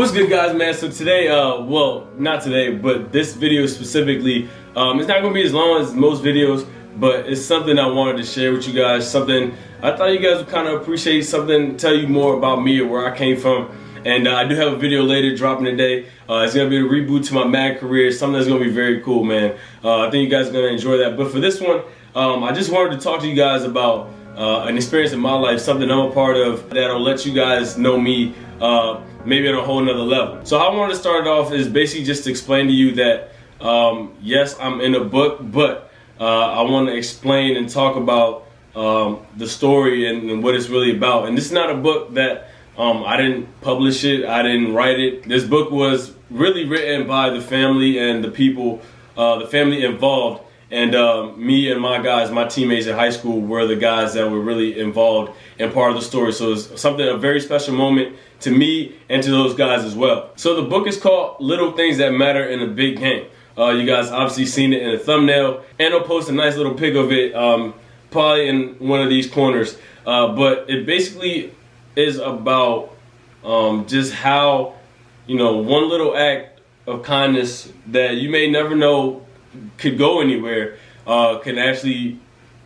What's good, guys, man? So today, well, not today, but this video specifically, it's not going to be as long as most videos, but it's something I wanted to share with you guys, something I thought you guys would kind of appreciate, something tell you more about me or where I came from. And I do have a video later dropping today. It's going to be a reboot to my Madden career, something that's going to be very cool, man. I think you guys are going to enjoy that. But for this one, I just wanted to talk to you guys about an experience in my life, something I'm a part of that'll let you guys know me maybe on a whole nother level. So how I wanted to start it off is basically just to explain to you that yes, I'm in a book, but I want to explain and talk about the story and what it's really about. And this is not a book that I didn't publish it, I didn't write it. This book was really written by the family and the people, the family involved. And me and my guys, my teammates in high school, were the guys that were really involved and part of the story. So it's something, a very special moment to me and to those guys as well. So the book is called Little Things That Matter in a Big Game. You guys obviously seen it in the thumbnail, and I'll post a nice little pic of it probably in one of these corners. But it basically is about just how, you know, one little act of kindness that you may never know could go anywhere can actually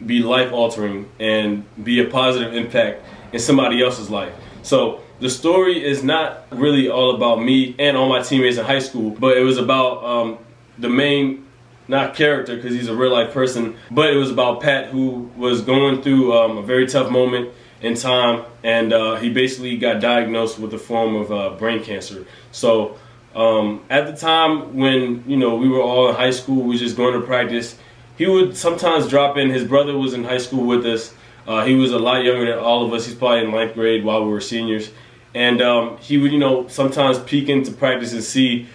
be life altering and be a positive impact in somebody else's life. So the story is not really all about me and all my teammates in high school, but it was about the main, not character because he's a real life person, but it was about Pat, who was going through a very tough moment in time, and he basically got diagnosed with a form of brain cancer. So at the time when, you know, we were all in high school, we were just going to practice, he would sometimes drop in. His brother was in high school with us. He was a lot younger than all of us. He's probably in 9th grade while we were seniors. And he would, you know, sometimes peek into practice and see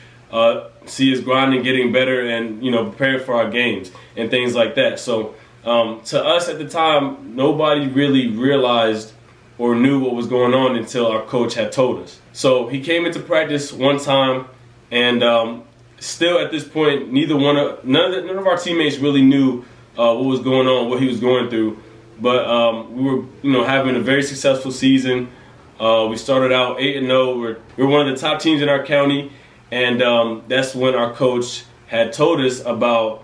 his grinding getting better and, you know, prepare for our games and things like that. So to us at the time, nobody really realized or knew what was going on until our coach had told us. So he came into practice one time, and still at this point, none of our teammates really knew what was going on, what he was going through. But we were, you know, having a very successful season. We started out 8-0. We were one of the top teams in our county, and that's when our coach had told us about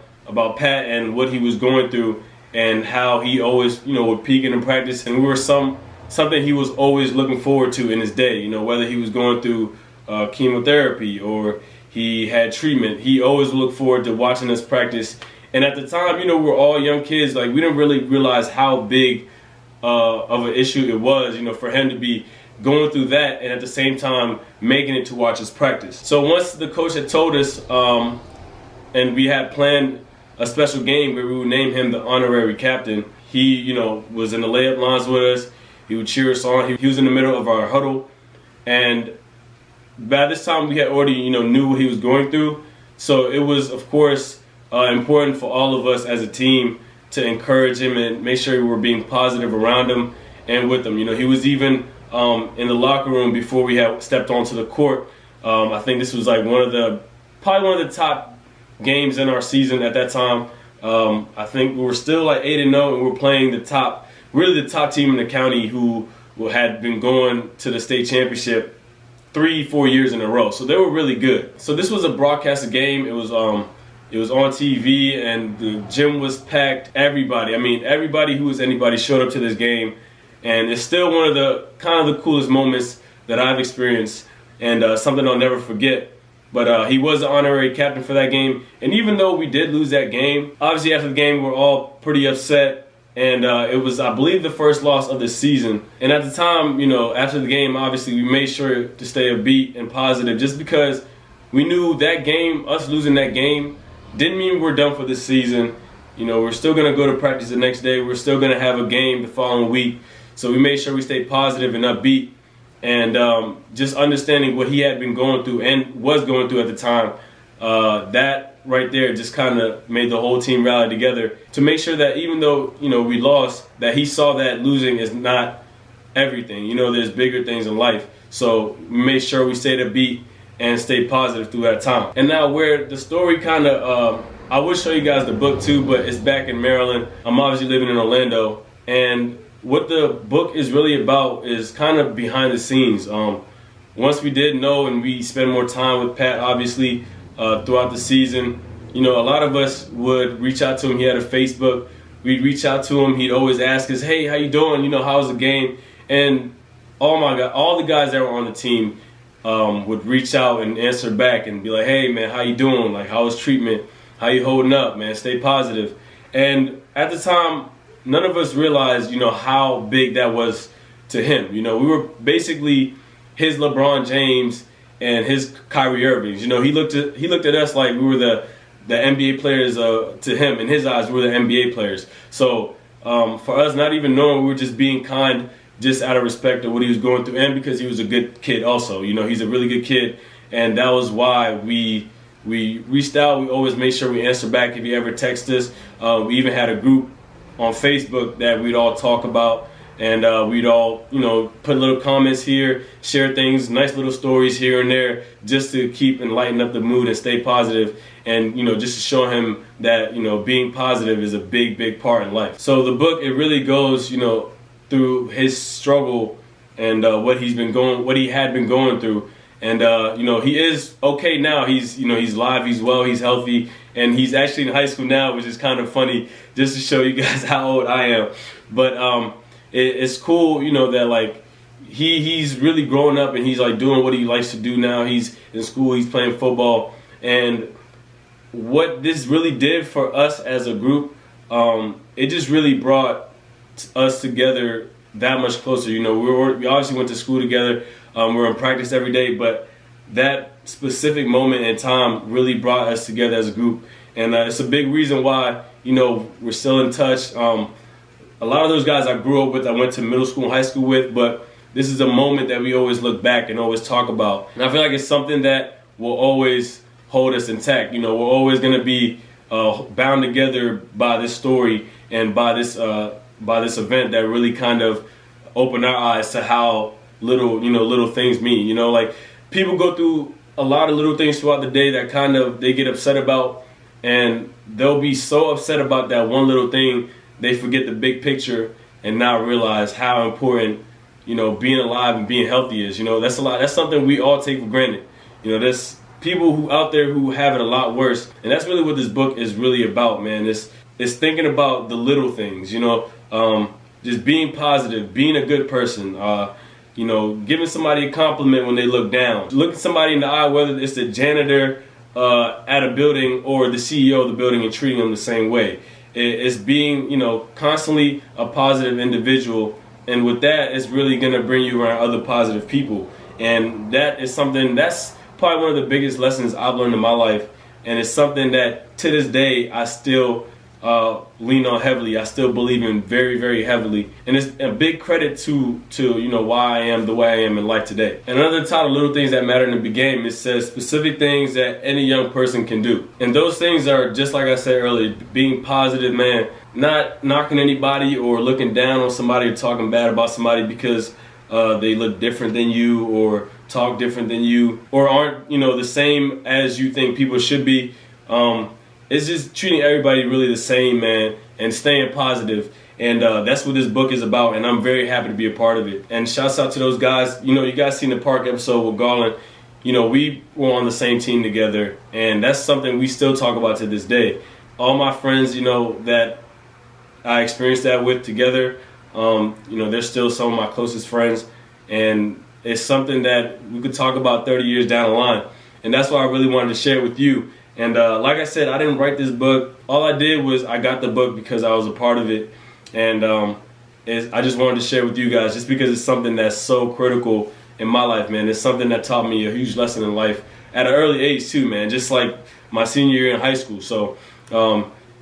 Pat and what he was going through and how he always, you know, would peak in practice, and we were something he was always looking forward to in his day. You know, whether he was going through chemotherapy or he had treatment, he always looked forward to watching us practice. And at the time, you know, we were all young kids. Like, we didn't really realize how big of an issue it was, you know, for him to be going through that and at the same time making it to watch us practice. So once the coach had told us, and we had planned a special game where we would name him the honorary captain, he, you know, was in the layup lines with us. He would cheer us on. He was in the middle of our huddle, and by this time we had already, you know, knew what he was going through. So it was, of course, important for all of us as a team to encourage him and make sure we were being positive around him and with him. You know, he was even in the locker room before we had stepped onto the court. I think this was like probably one of the top games in our season at that time. I think we were still like 8-0, and we were playing the top team in the county who had been going to the state championship 3-4 years in a row. So they were really good. So this was a broadcasted game. It was on TV, and the gym was packed. Everybody who was anybody showed up to this game, and it's still one of the kind of the coolest moments that I've experienced, and something I'll never forget. But he was the honorary captain for that game, and even though we did lose that game, obviously after the game we were all pretty upset. And it was, I believe, the first loss of the season. And at the time, you know, after the game, obviously, we made sure to stay upbeat and positive just because we knew that game, us losing that game, didn't mean we're done for this season. You know, we're still going to go to practice the next day. We're still going to have a game the following week. So we made sure we stayed positive and upbeat. And just understanding what he had been going through and was going through at the time, that right there just kind of made the whole team rally together to make sure that even though, you know, we lost, that he saw that losing is not everything. You know, there's bigger things in life. So we made sure we stayed upbeat and stayed positive through that time. And now where the story kind of, I would show you guys the book too, but it's back in Maryland. I'm obviously living in Orlando, and what the book is really about is kind of behind the scenes. once we did know and we spent more time with Pat, obviously, throughout the season, you know, a lot of us would reach out to him. He had a Facebook. We'd reach out to him. He'd always ask us, hey, how you doing? You know, how's the game? And oh my God, all the guys that were on the team would reach out and answer back and be like, hey, man, how you doing? Like, how was treatment? How you holding up, man? Stay positive. And at the time, none of us realized, you know, how big that was to him. You know, we were basically his LeBron James and his Kyrie Irving. You know, he looked at us like we were the NBA players. To him, in his eyes, we were the NBA players. So for us, not even knowing, we were just being kind, just out of respect of what he was going through, and because he was a good kid also. You know, he's a really good kid, and that was why we reached out. We always made sure we answer back if he ever text us. We even had a group on Facebook that we'd all talk about, and we'd all, you know, put little comments here, share things, nice little stories here and there, just to keep and lighten up the mood and stay positive, and, you know, just to show him that, you know, being positive is a big part in life. So the book, it really goes, you know, through his struggle and what he had been going through. And you know, he is okay now. He's live, he's well, he's healthy, and he's actually in high school now, which is kind of funny, just to show you guys how old I am. But it's cool, you know, that like he's really growing up and he's like doing what he likes to do now. He's in school, he's playing football, and what this really did for us as a group, it just really brought us together that much closer. You know, we obviously went to school together. We're in practice every day, but that specific moment in time really brought us together as a group, and it's a big reason why, you know, we're still in touch. A lot of those guys I grew up with, I went to middle school and high school with, but this is a moment that we always look back and always talk about, and I feel like it's something that will always hold us intact. You know, we're always going to be bound together by this story and by this event that really kind of opened our eyes to how little things mean. You know, like, people go through a lot of little things throughout the day that kind of they get upset about, and they'll be so upset about that one little thing they forget the big picture and not realize how important, you know, being alive and being healthy is. You know, that's something we all take for granted. You know, there's people who out there who have it a lot worse, and that's really what this book is really about, man. It's thinking about the little things, you know, just being positive, being a good person, you know, giving somebody a compliment when they look down, looking somebody in the eye, whether it's the janitor at a building or the CEO of the building, and treating them the same way. It's being, you know, constantly a positive individual, and with that, it's really going to bring you around other positive people. And that is something that's probably one of the biggest lessons I've learned in my life, and it's something that to this day I still lean on heavily. I still believe in very heavily, and it's a big credit to you know, why I am the way I am in life today. And another title, Little Things That Matter in the Big Game, it says specific things that any young person can do, and those things are, just like I said earlier, being positive, man, not knocking anybody or looking down on somebody or talking bad about somebody because they look different than you or talk different than you or aren't, you know, the same as you think people should be. It's just treating everybody really the same, man, and staying positive. And that's what this book is about, and I'm very happy to be a part of it. And shouts out to those guys. You know, you guys seen the Park episode with Garland. You know, we were on the same team together, and that's something we still talk about to this day. All my friends, you know, that I experienced that with together, you know, they're still some of my closest friends, and it's something that we could talk about 30 years down the line. And that's why I really wanted to share it with you. And like I said, I didn't write this book. All I did was I got the book because I was a part of it. And I just wanted to share with you guys just because it's something that's so critical in my life, man. It's something that taught me a huge lesson in life at an early age too, man, just like my senior year in high school. So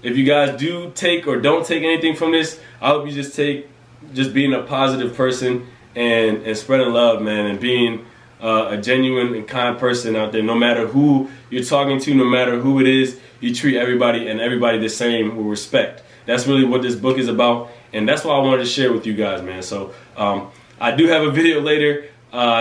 if you guys do take or don't take anything from this, I hope you just take just being a positive person and spreading love, man, and being a genuine and kind person out there. No matter who you're talking to, no matter who it is, you treat everybody and everybody the same with respect. That's really what this book is about, and that's why I wanted to share with you guys, man. So I do have a video later.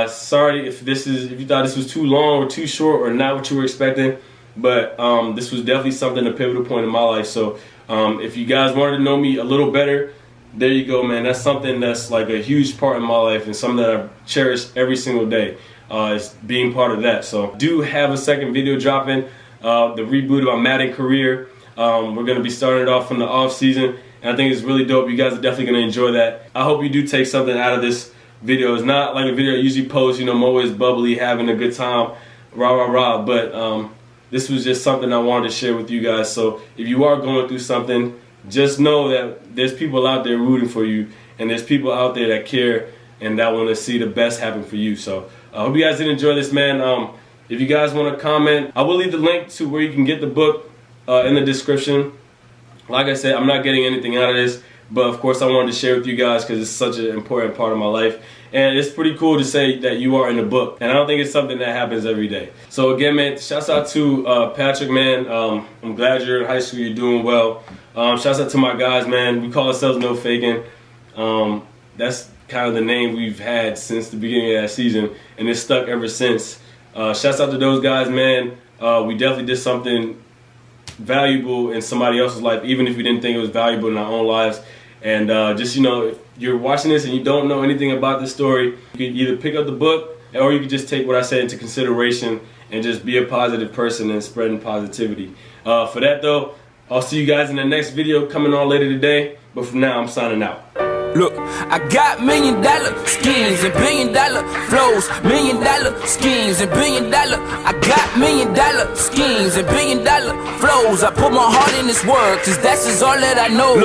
Sorry if you thought this was too long or too short or not what you were expecting, but this was definitely something, a pivotal point in my life. So if you guys wanted to know me a little better, there you go, man. That's something that's like a huge part in my life and something that I cherish every single day. is being part of that. So do have a second video dropping, the reboot of my Madden career. We're going to be starting it off from the off season, and I think it's really dope. You guys are definitely going to enjoy that. I hope you do take something out of this video. It's not like a video I usually post, you know, I'm always bubbly, having a good time, rah rah rah, but this was just something I wanted to share with you guys. So if you are going through something, just know that there's people out there rooting for you, and there's people out there that care and that want to see the best happen for you. So I hope you guys did enjoy this, man. If you guys want to comment, I will leave the link to where you can get the book in the description. Like I said, I'm not getting anything out of this, but of course I wanted to share with you guys because it's such an important part of my life. And it's pretty cool to say that you are in the book. And I don't think it's something that happens every day. So again, man, shouts out to Patrick, man. I'm glad you're in high school, you're doing well. Shouts out to my guys, man. We call ourselves No Faking. That's kind of the name we've had since the beginning of that season, and it's stuck ever since. Shouts out to those guys, man. We definitely did something valuable in somebody else's life, even if we didn't think it was valuable in our own lives. And just, you know, if you're watching this and you don't know anything about this story, you can either pick up the book, or you can just take what I said into consideration and just be a positive person and spreading positivity. For that though, I'll see you guys in the next video coming on later today. But for now, I'm signing out. Look, I got $1 million schemes and $1 billion flows, $1 million schemes and $1 billion. I got $1 million schemes and $1 billion flows. I put my heart in this work, 'cause that's just all that I know. Look.